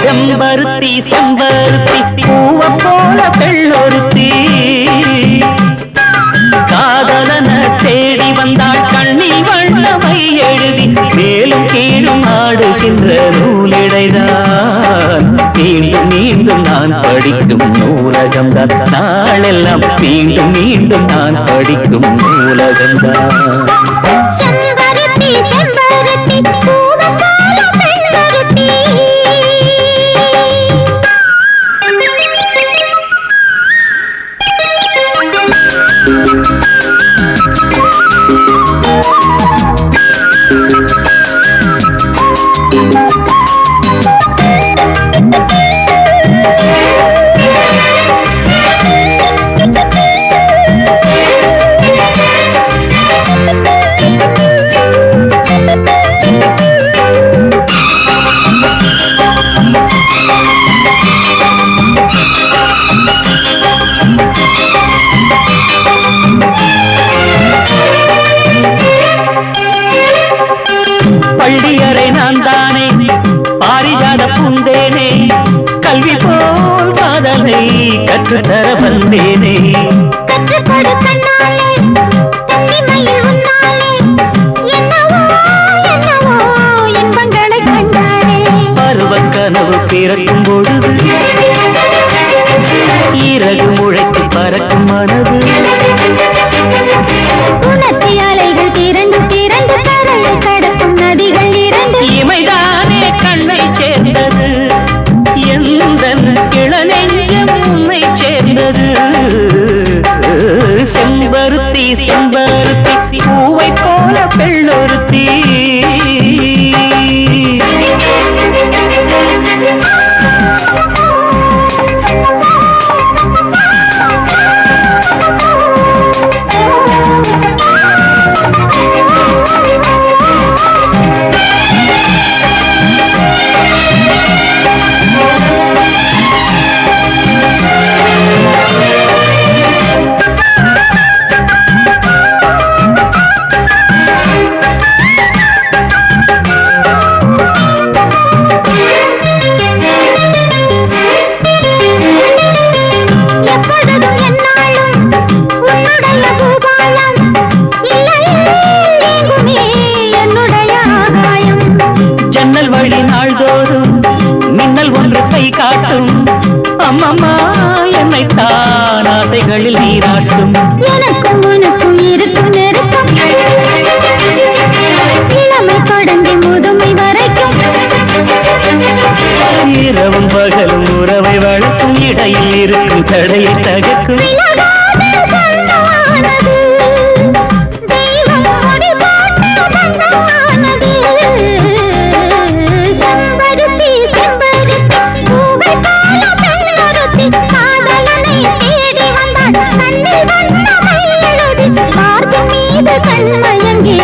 செம்பருத்தி செம்பருத்தி பூவ போல பெண்ணொருத்தி காதலன தேடி வந்தாள் கண்ணில் வண்ணமை எழுதி மேலும் கீழும் ஆடுகின்ற நூலிடைதான் மீண்டும் மீண்டும் நான் படிக்கும் நூலகம்தான் நாளெல்லாம் மீண்டும் மீண்டும் நான் படிக்கும் நூலகம்தான் செம்பருத்தி செம்பருத்தி பூவ போல பெண்ணொருத்தி பள்ளியறை நான் தானே பாரிஜாத பூந்தேனே கல்வி போல் காதலை கற்றுத்தர வந்தேனே கற்றுக்கொடு கண்ணாலே தன்னிமையில் உன்னாலே என்னவோ என்னவோ இன்பங்களை கண்டாரே பருவக் கனவு பிறக்கும் பொழுது இறகு முளைத்து பறக்கும் மனது உணர்த்தி அலைகள் திரண்டு திரண்டு கரையை கடக்கும் நதிகள் இரண்டு இமைதானே கண்ணை சேர்ந்தது எந்த இளநெஞ்சம் உன்னை சேர்ந்தது செம்பருத்தி செம்பருத்தி பூவை போல பெண்ணொருத்தி எப்பொழுதும் என்னாலும் உன்னுடைய பூபாலம் இல்லையே எங்குமே என்னுடைய ஆகாயம் ஜன்னல் வழி நாள்தோறும் மின்னல் ஒன்று கை காட்டும் அம்மம்மா என்னைத்தான் ஆசைகளில் நீராட்டும் எனக்கும் உனக்கும் இருக்கும் நெருக்கம் இளமை தொடங்கி முதுமை வரைக்கும் இரவும் பகலும் உறவை வளர்க்கும் இடையில் இருக்கும் தடையை தகர்க்கும் விலகாத சொந்தமானது தெய்வம் முடி போட்ட பந்தமானது செம்பருத்தி செம்பருத்தி பூவை போல பெண்ணொருத்தி காதலனை தேடி வந்தாள் கண்ணில் வண்ணமை எழுதி பார்க்கும் மீது கண்மயங்கி